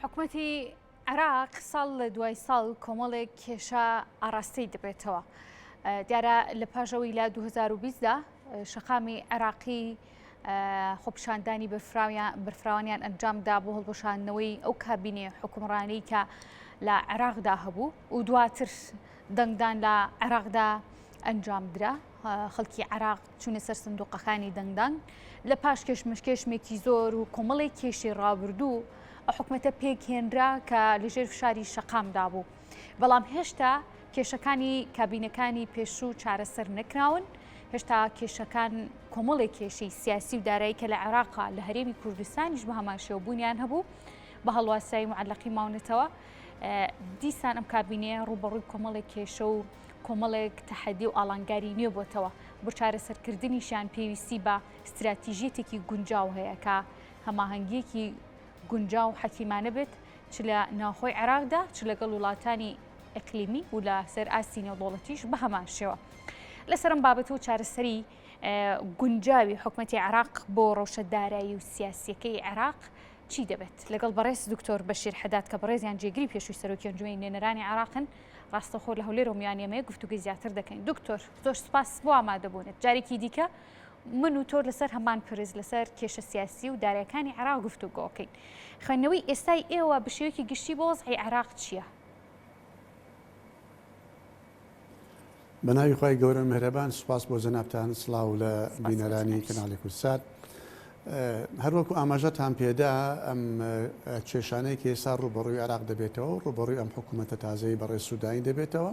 حکوومەتی عراق ساڵ لە دوای ساڵ کۆمەڵێک کێشە ئاراستەی دەبێتەوە. دیارە لە پاژەوەی لە 2020دا شەقامی عراقی خۆپیشاندانی بەرفراوانیان ئەنجامدا بۆ هەڵبەشاندنەوەی ئەو کابینێ حکومڕانەی کە لە عێراقدا هەبوو و دواتر دەنگدان لە عێراقدا ئەنجامدرا. خەڵکی عێراق چوونە سەر سندوقەکانی دەنگدان لە پاش کێشمێکی زۆر و کۆمەڵی کێشی ڕابردوو ئەو حکومەتە پێکهێنرا کە لەژێر فشاری شەقامدا بوو، بەڵام هێشتا کێشەکانی کابینەکانی پێشوو چارەسەر نەکراون. هێشتا کێشەکان کۆمەڵێک کێشەی سیاسی و دارایی کە لە عێراقا لە هەرێمی کوردستانیش بە هەماشێوەبوونیان هەبوو بە هەڵواسایی معەلەقی ماونەتەوە. دیسان ئەم کابینەیە ڕوبەڕووی کۆمەڵێک کێشە و کۆمەڵێک تەحەدی و ئاڵانگاری نوێ بۆتەوە. بۆ چارەسەرکردنیشیان پێویستی بە استراتیژیەتێکی گونجاو هەیە کە هەماهەنگیەکی گونجاو و حەکیمانە بێت، چ لە ناوخۆی عێراقدا چ لەگەڵ وڵاتانی ئەقلیمی و لە سەر ئاستی نێودەوڵەتیش بە هەمان شێوە. لەسەر ئەم بابەتە و چارەسەری گونجاوی حکومەتی عێراق بۆ ڕەوشە دارایی و سیاسیەکەی عێراق چی دەبێت؟ لەگەڵ بەڕێز دکتۆر بەشیر حەداد کە بەڕێزیان جێگیری پێشووی سەرۆکی ئەنجومەنی نوێنەرانی عێراقن، ڕاستەخۆ لە هەولێر و میانیەمەیە گفتوگوی زیاتر دەکەین. دکتۆر زۆر سپاس بۆ ئامادەبوونت. جارێکی دیکە من و تۆر لەسەر هەمان پرز لەسەر کێشە سیاسی و دارایەکانی عێراق گفتوگۆکەین. خوێندنەوەی ئێستای ئێوە بە شێوەیەکی گشتی بۆ وەزعی عێراق چییە؟ بەناوی خۆی گەورە مهرەبان، سوپاس بۆ جەنابتان، سڵاو لە بینەرانی کەناڵی کورسات. هەروەکو ئاماژەتان پێدا ئەم کێشانەیەکی ئێستا ڕوبەڕووی عێراق دەبێتەوە و ڕوبەڕووی ئەم حکوومەتە تازەی بەڕێز سوودانی دەبێتەوە.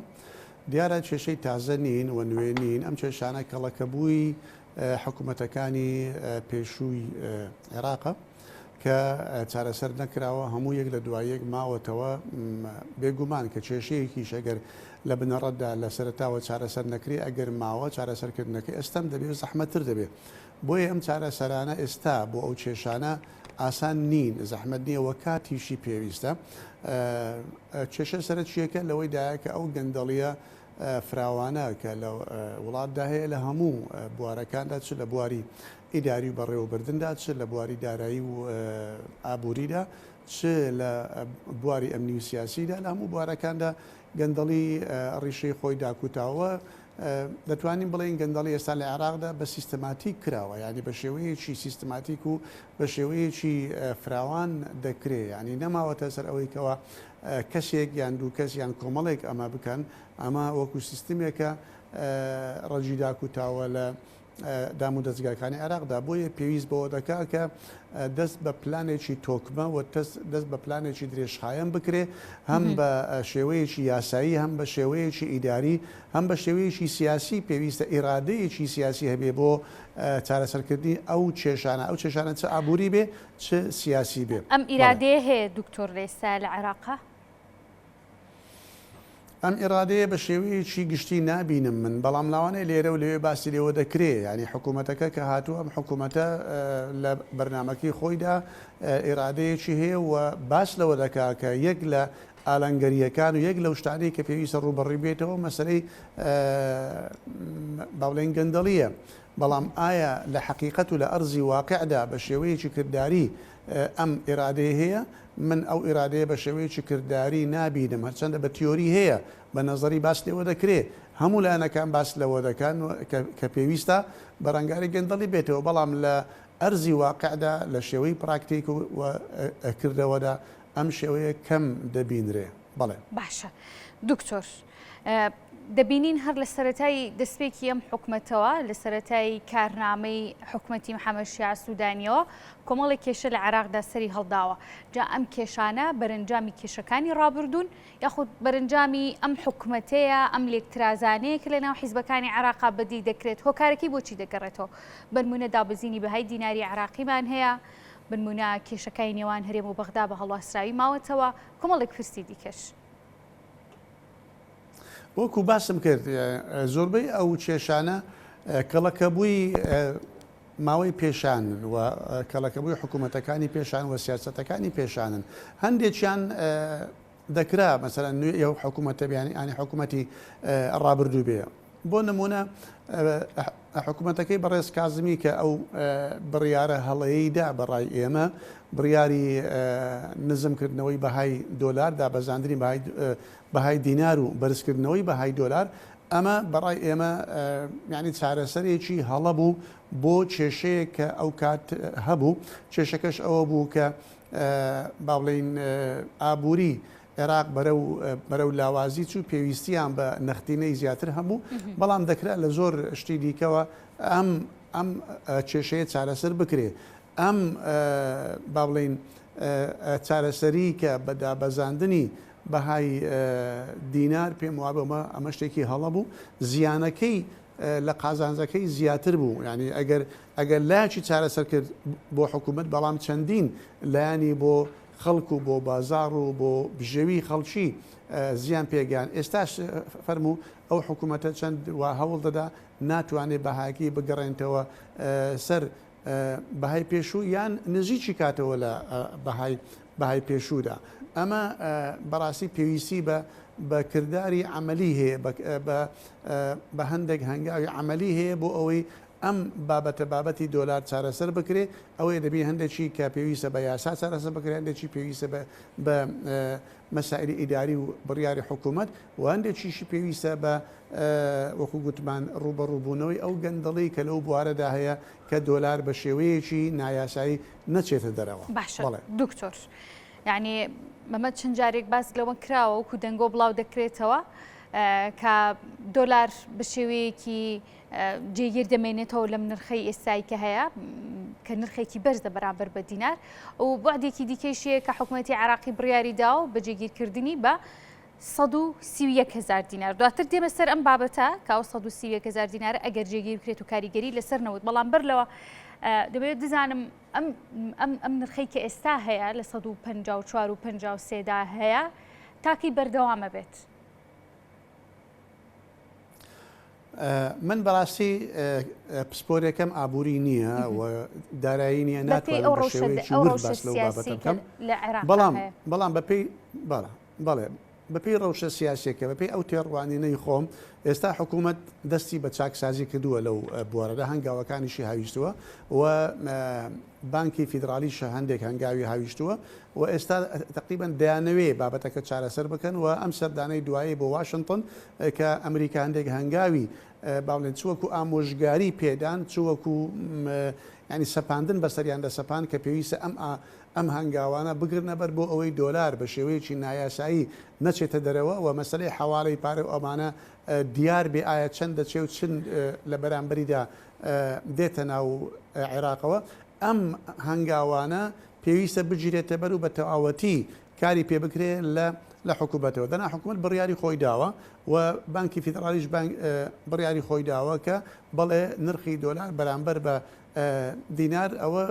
دیارە کێشەی تازە نین و نوێ نین. ئەم کێشانە کەڵەکەبووی حکوومەتەکانی پێشووی عێراقە کە چارەسەر نەکراوە، هەموو یەک لە دوای یەک ماوەتەوە. بێگومان کە کێشەیەکیش ئەگەر لە بنەڕەتدا لە سەرتاوە چارەسەر نەکری، ئەگەر ماوە چارەسەرکردنەکەی ئێستام دەبێت زەحمەتتر دەبێت. بۆیە ئەم چارەسەرانە ئێستا بۆ ئەو کێشانە ئاسان نین، زەحمەت نییە وە کاتیشی پێویستە. کێشە سەرچیەکە لەوەی دایە کە ئەو گەندەڵیە فراوانە کە لە وڵاتدا هەیە لە هەموو بوارەکاندا، چ لە بواری ئیداری و بەڕێوەبردندا، چ لە بواری دارایی و ئابووریدا، چ لە بواری ئەمنی و سیاسیدا، لە هەموو بوارەکاندا گەندەڵی ڕیشەی خۆی داکوتاوە. دەتوانین بڵێن گەندەڵی ئێستا لە عێراقدا بە سیستەماتیک کراوە، ینی بە شێوەیەکی سیستەماتیک و بە شێوەیەکی فراوان دەکرێت. ینی نەماوەتە سەر ئەوەی کەەوە کەسێک یان دوو کەس یان کۆمەڵێک ئەمە بکەن، ئەمە وەکو سیستمێکە ڕەجی داکوتاوە لە دام و دەستگاکانی عێراقدا. بۆیە پێویست بەوە دەکا کە دەست بە پلانێکی تۆکمە و دەست بە پلانێکی درێژخایەن بکرێ، هەم بە شێوەیەکی یاسایی، هەم بە شێوەیەکی ئیداری، هەم بە شێوەیەکی سیاسی. پێویستە ئیرادەیەکی سیاسی هەبێ بۆ چارەسەرکردنی ئەو کێشانە. ئەو کێشانە چه ئابووری بێ چ سیاسی بێ. ئەم ئیرادەیە هەیە دکتۆر ئێستا لە عێراقا؟ ئەم ئێرادەیە بە شێوەیەکی گشتی نابینم من، بەڵام لاوانەیە لێرە و لەوێ باسی لێوە دەکرێت. ینی حکوومەتەکە کە هاتووە، ئەم حکوومەتە لە بەرنامەکەی خۆیدا ئێرادەیەکی هەیە و باس لەوە دەکا کە یەک لە ئالانگەریەکان و یەک لەو شتانەی کە پێویستە ڕوبەڕووی بێتەوە مەسەلەی باوڵێن گەندەڵیە. بەڵام ئایا لە حەقیقەت و لە ئەرزی واقعدا بە شێوەیەکی کردداری ئەم ئێرادەیە هەیە؟ من ئەو ئێرادەیە بە شێوەیەکی کردداری نابینم، هەرچەندە بە تیۆری هەیە، بە نەزەری باس لێوە دەکرێت، هەموو لایەنەکان باس لەوە دەکەن کە پێویستە بە ڕەنگاری گەندەڵی بێتەوە، بەڵام لە ئەرزی واقعدا لە شێوەی پراکتیک و کردەوەدا ئەم شێوەیە کەم دەبینرێ. بەڵێ باشە دکتۆر، دەبینین هەر لە سەرەتای دەستپێکی ئەم حکومەتەوە، لە سەرەتای کارنامەی حکومەتی محەممەد شیع سوودانیەوە کۆمەڵی کێشە لە عێراقدا سەری هەڵداوە. جا ئەم کێشانە بەرەنجامی کێشەکانی ڕابردوون یاخود بەرەنجامی ئەم حکومەتەیە، ئەم لێکترازانەیە کە لە ناو حیزبەکانی عێراقا بەدی دەکرێت، هۆکارەکەی بۆچی دەگەڕێتەوە؟ بنمونە دابەزینی بەهای دیناری عێراقیمان هەیە، بنمونە کێشەکانی نێوان هەرێم و بەغدا بە هەڵواسراوی ماوەتەوە، کۆمەڵێک پرسی دیکەش. وەکو باسم کرد، زۆربەی ئەو کێشانە کەڵەکەبووی ماوەی پێشانن و کەڵەکەبووی حکوومەتەکانی پێشان و سیاسەتەکانی پێشانن. هەندێکیان دەکرا مەسەرەن نوێ ئەو حکوومەتە بیانی ئانی حکوومەتی ڕابردوو بێ، بۆ نمونە حکوومەتەکەی بەڕێز کازمی کە ئەو بڕیارە هەڵەیەیدا بەڕای ئێمە بڕیاری نزمکردنەوەی بەهای دۆلار دابەزاندنی بەهای دینار و بەرزکردنەوەی بەهای دۆلار ئەمە بەڕای ئێمە یعنی چارەسەرێکی هەڵە بوو بۆ کێشەیە کە ئەو کات هەبوو کێشەکەش ئەوە بوو کە با بڵین ئابووری عێراق بەرەو لاوازی چوو پێویستیان بە نەختینەی زیاتر هەبوو بەڵام دەکرا لە زۆر شتی دیکەوە ئەم کێشەیە چارەسەر بکرێ ئەم با بڵین چارەسەری کە بە دابەزاندنی بەهای دینار پێم وابەمە ئەمە شتێکی هەڵە بوو زیانەکەی لە قازانجەکەی زیاتر بوو ینی ئەگەر لایکی چارەسەر کرد بۆ حکوومەت بەڵام چەندین لایانی بۆ خەڵکو بۆ بازار و بۆ بژێوی خەڵکی زیان پێگەیان ئێستاش فەرموو ئەو حکوومەتە چەند وا هەوڵ دەدا ناتوانێت بەهاکی بگەڕێنتەوە سەر بەهای پێشوو یان نزیکی کاتەوە لە بەهای پێشوودا ئەمە بەڕاستی پێویستی بە کردداری عملی هەیە بە هەندێک هەنگاوی عملی هەیە بۆ ئەوەی ئەم بابەتی دۆلار چارەسەر بکرێ ئەوەی دەبی هەندێکی کە پێویستە بە یاسا چارەسەر بکرێ هەندێکی پێویستە بە مەسائلی ئیداری و بڕیاری حکوومەت و هەندێکیشی پێویستە بە وەکو گوتمان ڕوبەڕووبوونەوەی ئەو گەندەڵی کە لەو بوارەدا هەیە کە دۆلار بە شێوەیەکی نایاسایی نەچێتە دەرەوە. باشە دکتۆر یعنی مەمە چەند جارێک باس لەوە کراوە وەکو دەنگۆ بڵاو دەکرێتەوە کە دۆلار بە شێوەیەکی جێگیر دەمێنێتەوە لەم نرخەی ئێستایی کە هەیە کە نرخێکی بەرزە بەرامبەر بە دینار و بەعدێکی دیکەشیە کە حکوومەتی عێراقی بڕیاری داوە بە جێگیرکردنی بە 131,000 دینار دواتر دێمە سەر ئەم بابەتە کە ئەو 131,000 دینارە ئەگەر جێگیر بکرێت و کاریگەری لەسەر نەوت بەڵام بەر لەوە دەبێت دزانم ئەم نرخەی کە ئێستا هەیە لە 154 و 53دا هەیە تاکی بەردەوامە بێت. من بەڕاستی پسپۆرێکم ئابووری نییە و دارایی نییە ناتوانم بە شێوەیەکی ورد باس لەو بابەتە بکەم بەڵام بەڵێ بەپێی ڕەوشە سیاسیەکە بەپێی ئەو تێڕوانینەی خۆم ئێستا حکوومەت دەستی بە چاکسازی کردووە لەو بوارەدا هەنگاوەکانیشی هاویستووە و بانکی فیدرالیش هەندێک هەنگاوی هاویستووە و ئێستا تقریبا دەیانەوێ بابەتەکە چارەسەر بکەن و ئەم سەردانەی دوایی بۆ واشنگتن کە ئەمریکا هەندێک هەنگاوی باڵێن چوەکو ئامۆژگاری پێدان چوەکو ینی سەپاندن بەسەریان دەسەپان کە پێویستە ئەم هەنگاوانە بگرنە بەر بۆ ئەوەی دۆلار بە شێوەیەکی نایاسایی نەچێتە دەرەوە و مەسلەی حواڵەی پارە و ئەمانە دیار بێ ئایا چەند دەچێ و چند لە بەرامبەریدا دێتە ناو عێراقەوە ئەم هەنگاوانە پێویستە بگیرێتە بەر و بە تەواوەتی کاری پێ بکرێ لە حکوومەتەوە دەنا حکوومەت بڕیاری خۆی داوە و بانکی فیدرالیش بڕیاری خۆی داوە کە بەڵێ نرخی دۆلار بەرامبەر بە دینار ئەوە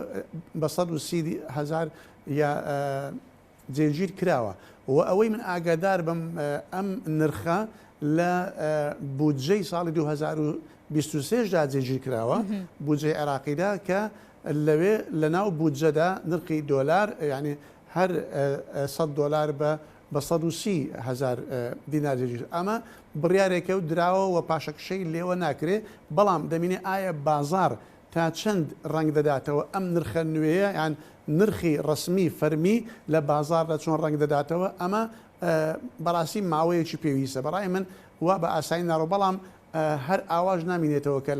بە 130,000 یا جێگیر کراوە و ئەوەی من ئاگادار بم ئەم نرخە لە بودجەی ساڵی 2023دا جێگیر کراوە بودجەی عێراقیدا کە لەوێ لە ناو بودجەدا نرخی دۆلار یعنی هەر $100 بە 130,000 دینار جێگیر ئەمە بڕیارێکە و دراوە و پاشەکشەی لێوە ناکرێ بەڵام دەمینێ ئایا بازار تا چەند ڕنگ دەداتەوە ئەم نرخە نوێیە یان نرخی ڕسمی فەرمی لە بازاردا چۆن ڕنگ دەداتەوە ئەمە بەڕاستی ماوەیەکی پێویستە بەڕای من وا بە ئاسایی ناڕۆ بەڵام هەر ئاواژ نامینێتەوە کە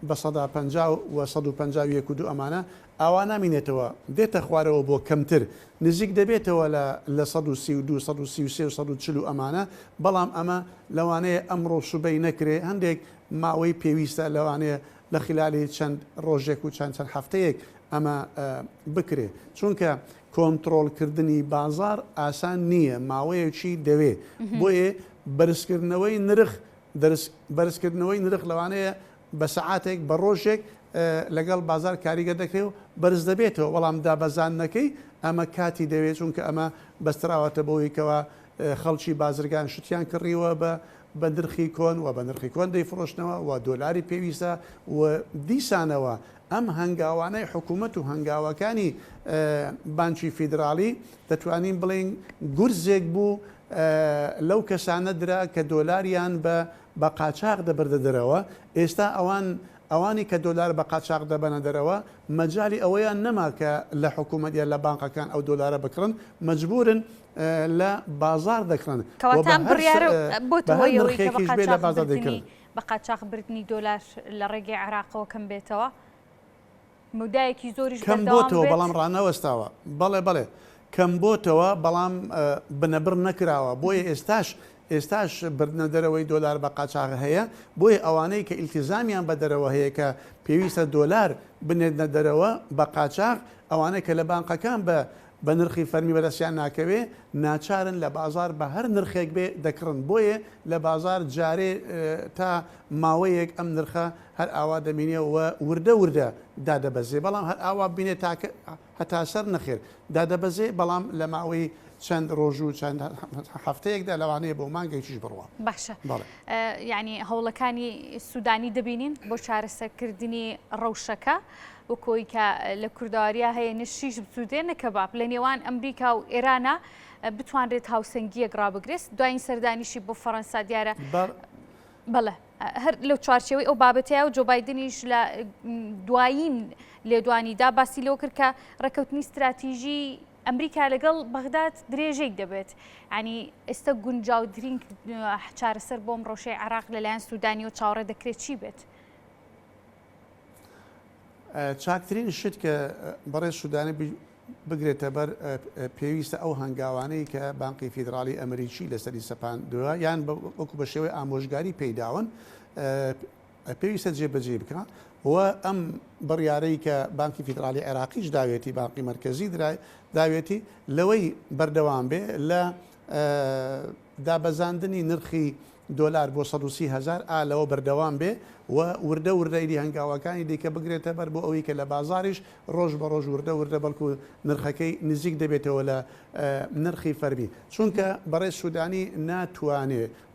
بە 150 و 152 ئەمانە ئاوا نامینێتەوە دێتە خوارەوە بۆ کەمتر نزیک دەبێتەوە لە 132 133 و 140 ئەمانە بەڵام ئەمە لەوانەیە ئەمڕۆ سوبەی نەکرێ هەندێک ماوەی پێویستە لەوانەیە لە خلالی چەند ڕۆژێک و چەند هەفتەیەک ئەمە بکرێ چونکە کۆنتترۆلکردنی بازار ئاسان نییە ماوەیەکی دەوێ بۆیە بەرزکردنەوەی نرخ لەوانەیە بە سەعاتێک بە ڕۆژێک لەگەڵ بازار کاریگە دەکرێت و بەرز دەبێتەوە وەڵام دابەزانەکەی ئەمە کاتی دەوێت چونکە ئەمە بەستراوەتە بۆیکەوە خەڵکی بازرگان شتیان کڕیوە بە نرخی کۆن و بە نرخی کۆن دەیفرۆشتنەوە و دۆلاری پێویستە و دیسانەوە ئەم هەنگاوانەی حکوومەت و هەنگاوەکانی بانکی فیدرالی دەتوانین بڵین گورزێک بوو لەو کەسانە درا کە دۆلاریان بە قاچاق دەبردە دەرەوە ئێستا ئەوانی کە دۆلار بە قاچاق دەبەنە دەرەوە مەجای ئەوەیان نەما کە لە حکوومەت یان لە بانقەکان ئەو دۆلارە بکڕن مەجبورن لە بازار دەکڕن بە قاچاق بردننی دۆلار لە ڕێگەی عێراقەوە کەم بێتەوە مودایەکی زۆریش کەم بۆتەوە بەڵام ڕانەوەستاوە بەڵێ کەم بۆتەوە بەڵام بنەبر نەکراوە بۆیە ئێستاش بردنە دەرەوەی دۆلار بە قاچاق هەیە بۆیە ئەوانەی کە ئیلتیزامیان بە دەرەوە هەیە کە پێویستە دۆلار بنێتنە دەرەوە بە قاچاق ئەوانەی کە لە بانقەکان بە نرخی فەرمی بەدەستیان ناکەوێ ناچارن لە بازار بە هەر نرخێک بێ دەکڕن بۆیە لە بازار جارێ تا ماوەیەک ئەم نرخە هەر ئاوا دەمینێەوە وردە دادەبەزێ بەڵام هەر ئاوا بینێت هەتا سەر نەخێر دادەبەزێ بەڵام لە ماوەی چەند ڕۆژ و چەند هەفتەیەکدا لەوانەیە بۆ مانگەیکیش بڕوە باشە ینی هەوڵەکانی سوودانی دەبینین بۆ چارەسەرکردنی ڕەوشەکە وەکۆی کە لە کورداواریا هەیە نشیش بچودێنە کەباب لە نێوان ئەمریکا و ئێرانە بتوانرێت هاوسەنگیەک ڕابگرێت دوایین سەردانیشی بۆ فەڕەنسا دیارە بەڵێ هەر لەو چوارچەوەی ئەو بابەتەیە و جۆ بایدنیش لە دوایین لێدوانیدا باسی لەوە کرد کە ڕێکەوتنی استراتیژی ئەمریکا لەگەڵ بەغداد درێژێک دەبێت ینی ئێستا گونجاودرین چارەسەر بۆم ڕۆژەی عێراق لەلایەن سوودانی و چاوەڕێ دەکرێت چی بێت؟ چاکترین شت کە بەڕێز سوودانی بگرێتە بەر پێویستە ئەو هەنگاوانەی کە بانقی فیدرالی ئەمریکی لەسەری سەپاندووە یان وەکو بە شێوەی ئامۆژگاری پێیداون پێویستە جێبەجێ بکە و ئەم بڕیارەی کە بانکی فیدرالی عێراقیش داوێتی بانقی مرکزی داوێتی لەوەی بەردەوام بێ لە دابەزاندنی نرخی دۆلار بۆ 130,000 لەوە بەردەوام بێ و وردەیدی هەنگاوەکانی دیکە بگرێتە بەر بۆ ئەوەی کە لە بازاریش ڕۆژ بە ڕۆژ وردە بەڵکو نرخەکەی نزیک دەبێتەوە لە نرخی فەرمی چونکە بەڕێز سوودانی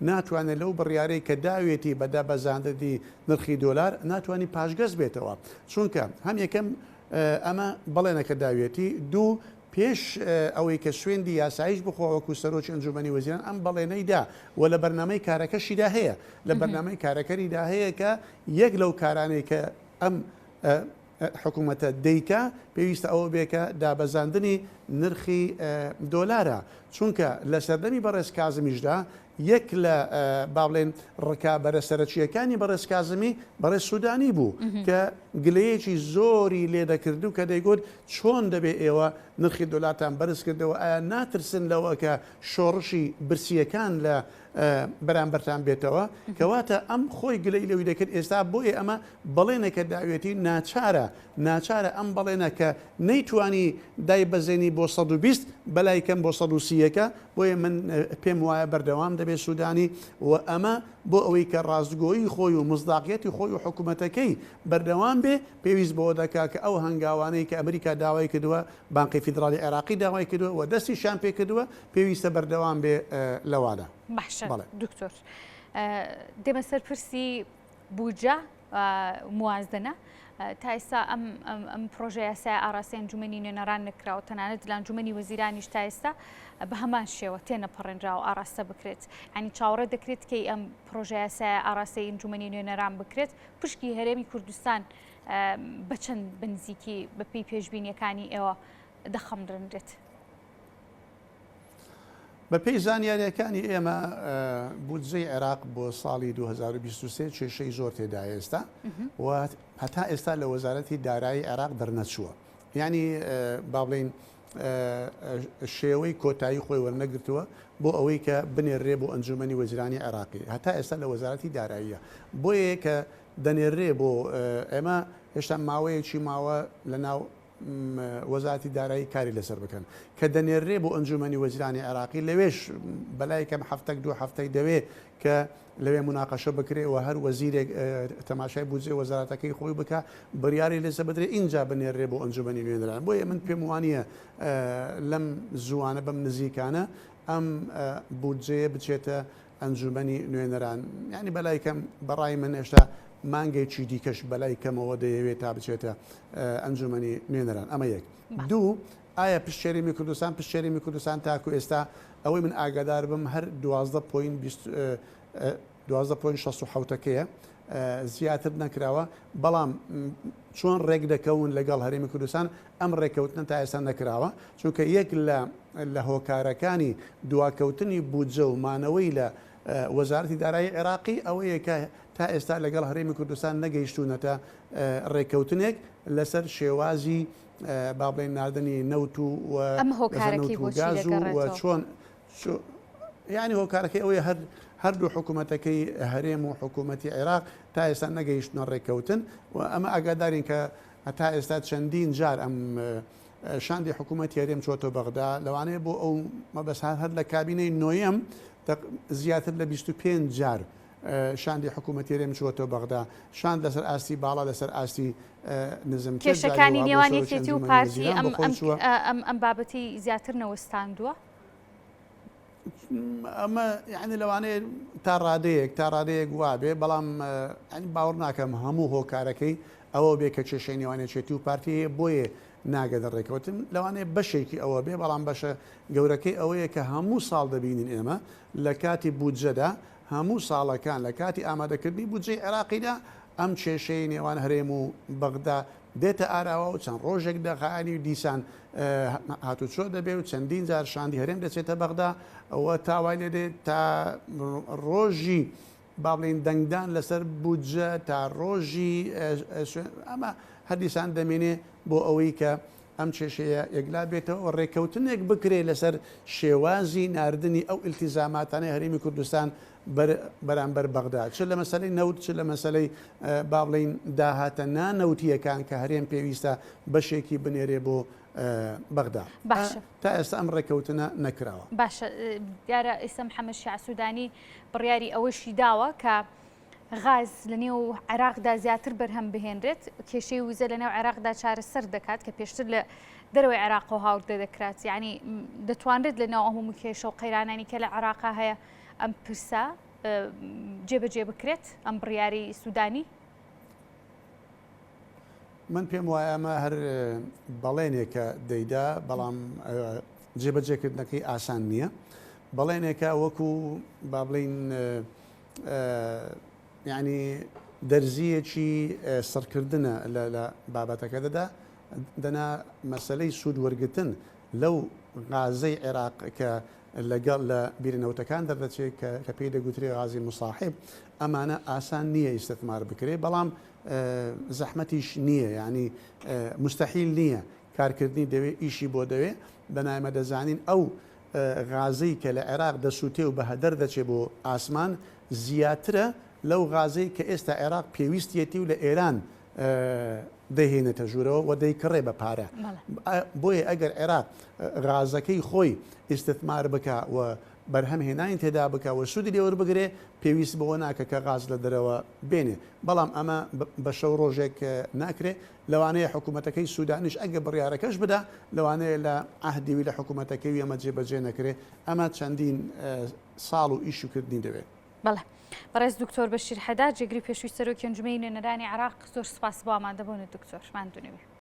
ناتوانێت لەو بڕیارەی کە داوێتی بەدا بەزاندنی نرخی دۆلار ناتوانانی پاشگەز بێتەوە چونکە هەم یەکەم ئەمە بەڵێنەکە داوێتی دوو پێش ئەوەی کە سوێندی یاسایش بخۆوەکو سەرۆکی ئەنجومەنی وەزیران ئەم بەڵێنەیدا و لە بەرنامەی کارەکەشیدا هەیە لە بەرنامەی کارەکەریدا هەیە کە یەک لەو کارانەی کە ئەم حکوومەتە دەیکا پێویستە ئەوە بێکە دابەزاندنی نرخی دۆلارە چونکە لە سەردەمی بەڕێز کازمیشدا یەک لە با بڵێن ڕکابەرە سەرچیەکانی بەڕێز کازمی بەڕێز سوودانی بوو کە گلەیەکی زۆری لێ دەکردو کە دەیگوت چۆن دەبێت ئێوە نرخی دۆلارتان بەرز کردەوە ئایا ناترسن لەوە کە شۆڕشی برسیەکان لە بەرامبەرتان بێتەوە کەواتە ئەم خۆی گلەی لەوی دەکرد ئێستا بۆیە ئەمە بەڵێنێکە داوێتی ناچارە ئەم بەڵێنە کە نەیتوانی دای بەزێنی بۆ 120 بەلای کەم بۆ 130ەکە بۆیە من پێم وایە بەردەوام دەبێت سوودانی و ئەمە بۆ ئەوەی کە ڕاستگۆیی خۆی و مزداقیەتی خۆی و حکوومەتەکەی بەردەوام بێ پێویست بۆ دەکا کە ئەو هەنگاوانەی کە ئەمریکا داوای کردووە بانقی فیدرالی عێراقی داوای کردووە و دەستی شان پێ کردووە پێویستە بەردەوام بێ لەوانە. باشە دکتۆر دێمە سەرپرسی بوجە موازدەنە تا ئێستا ئەم پرۆژە یاسای ئاڕاستی ئەنجومەنی نوێنەران نەکراوە تەنانەت لە ئەنجومەنی وەزیرانیش تا ئێستا بە هەمان شێوە تێنەپەڕێنراوە ئاڕاستە بکرێت ینی چاوەڕێ دەکرێت کەی ئەم پرۆژە یاسای ئاڕاستی ئەنجومەنی نوێنەران بکرێت پشکی هەرێمی کوردستان بەچەند بنزیکی بەپێی پێشبینیەکانی ئێوە دەخەمرێت. بەپێی زانیاریەکانی ئێمە بودجەی عێراق بۆ ساڵی 2023 کێشەی زۆر تێدا ئێستا و هەتا ئێستا لە وەزارەتی دارایی عێراق دەرنەچووە ینی با بڵین شێوەی کۆتایی خۆی وەرنەگرتووە بۆ ئەوەی کە بنێڕێ بۆ ئەنجومەنی وەزیرانی عێراقی هەتا ئێستا لە وەزارەتی داراییە بۆیە کە دەنێڕێ بۆ ئێمە هێشتا ماوەیەکی ماوە لە ناو وەزارەتی دارایی کاری لەسەر بکەن کە دەنێڕێ بۆ ئەنجومەنی وەزیرانی عێراقی لەوێش بەلای کەم هەفتەك دوو هەفتەی دەوێت کە لەوێ مناقەشە بکرێەوە هەر وەزیرێک تەماشای بودجێ وەزارەتەکەی خۆی بکە بڕیاری لێسە بدرێ اینجا بنێڕێ بۆ ئەنجومەنی نوێنەران بۆیە من پێم وانە لەم زوانە بەم نزیکانە ئەم بودجەیە بچێتە ئەنجومەنی نوێنەران ینی بەلای کەم بەڕای من هێشتا مانگێکی دیکەش بەلای کەمەوە دەیەوێت تا بچێتە ئەنجومەنی نوێنەران ئەمە یەک دوو ئایا پشتێریمی کوردستان تاکو ئێستا ئەوەی من ئاگادار بم هەر 12.25 12.67ەکەیە زیاتر نەکراوە بەڵام چۆن ڕێک دەکەون لەگەڵ هەرێمی کوردستان ئەم ڕێککەوتنە تا ئێستا نەکراوە چونکە یەک لە هۆکارەکانی دواکەوتنی بودجە و مانەوەی لە وەزارەتی دارایی عێراقی ئەوەیە کە تا ئێستا لەگەڵ هەرێمی کوردستان نەگەیشتوونەتە ڕێککەوتنێک لەسەر شێوازی با بڵێن ناردنی نەوت و گاز و چۆن یعنی هۆکارەکەی ئەوەیە هەردوو حکوومەتەکەی هەرێم و حکوومەتی عێراق تا ئێستا نەگەیشتنە ڕێککەوتن و ئەمە ئاگادارین کە تا ئێستا چەندین جار ئەم شاندی حکوومەتی هەرێم چۆتۆ بەغدا لەوانەیە بۆ ئەو مەبەستان هەر لە کابینەی نۆیەم زیاتر لە 25 جار شاندی حکوومەتی هەرێم چۆتۆ بەغدا شاند لەسەر ئاستی باڵا لەسەر ئاستی نزم کێشەکانی نێوان یەکێتی و پارتی ئەم بابەتی زیاتر نەوەستاندووە ئەمە یعنی لەوانەیە تا ڕادەیەک وابێ بەڵام باوەڕ ناکەم هەموو هۆکارەکەی ئەوە بێ کە کێشەی نێوانێتێتی و پارتی بۆیە ناگەدە ڕێکەوتن لەوانەیە بەشێکی ئەوە بێ بەڵام بەشە گەورەکەی ئەوەیە کە هەموو ساڵ دەبینین ئێمە لە کاتی بودجەدا هەموو ساڵەکان لە کاتی ئامادەکردنی بودجەی عێراقیدا ئەم کێشەی نێوان هەرێم و بەغدا دێتە ئاراوە و چەند ڕۆژێک دەخانی و دیسان هاتوچۆ دەبێ و چەندین جار شاندی هەرێم دەچێتە بەغدا ئەوە تاوای لێ دێت تا ڕۆژی با بڵێن دەنگدان لەسەر بودجە تا ڕۆژی ئەمە هەردیسان دەمێنێ بۆ ئەوەی کە ئەم کێشەیە یەکلا بێتەوە ڕێککەوتنێک بکرێ لەسەر شێوازی ناردنی ئەو ئیلتیزاماتانەی هەرێمی کوردستان بەرامبەر بەغدا چ لە مەسەلەی نەوت چ لە مەسەلەی با بڵێن داهاتە نانەوتیەکان کە هەرێم پێویستە بەشێکی بنێرێ بۆ بەغدا تا ئێستا ئەم ڕێککەوتنە نەکراوە باشە دیارە ئێستا محەممەد شیع سوودانی بڕیاری ئەوەشی داوە کە غاز لە نێو عێراقدا زیاتر بەرهەم بهێنرێت کێشەی وزە لە نێو عێراقدا چارەسەر دەکات کە پێشتر لە دەرەوەی عێراق و هاوردە دەکرات یعنی دەتوانرێت لە ناو هەموو کێشە و قەیرانانی کە لە عێراقا هەیە ئەم پرسە جێبەجێ بکرێت ئەم بڕیاری سوودانی من پێم وایە ئەمە هەر بەڵێنێکە دەیدا بەڵام جێبەجێکردنەکەی ئاسان نییە بەڵێنێکە وەکو با بڵین یعنی دەرزیەکی سەرکردنە لە بابەتەکە دەنا مەسلەی سوود وەرگتن لەو غازەی عێراق کە لەگەڵ لە بیرنەوتەکان دەردەچێت کە پێی دەگوترێ غازی مصاحب ئەمانە ئاسان نییە ئیسستمار بکرێ بەڵام زەحمەتیش نییە ینی مستحیل نییە کارکردنی دەوێت ئیشی بۆ دەوێت بەنامە دەزانین ئەو غازەی کە لە عێراق دەسووتێ و بە هەدەر دەچێت بۆ ئاسمان زیاترە لەو غازەی کە ئێستا عێراق پێویستیەتی و لە ئێران دەهێنێتە ژوورەوە و دەیکڕێ بە پارە بۆیە ئەگەر عێراق غازەکەی خۆی ئیسستمار بکە و بەرهەم هێنانی تێدا بکە و سوودی لێوە بگرێ پێویست بەوە ناکە کە غاز لە دەرەوە بێنێ بەڵام ئەمە بە شەو ڕۆژێک ناکرێ لەوانەیە حکوومەتەکەی سوودانیش ئەگە بڕیارەکەش بدا لەوانەیە لە ئاهدیوی لە حکوومەتەکەی ئەمە جێبەجێ نەکرێ ئەمە چەندین ساڵ و ئیشوکردنی دەوێت بەڵێ بەڕێز دکتۆر بەشیر حەداد جێگری پێشووی سەرۆکی ئەنجومەی نوێنەرانی عێراق زۆر سوپاس بۆ ئامادەبوونت دکتۆر ماندوونەوێ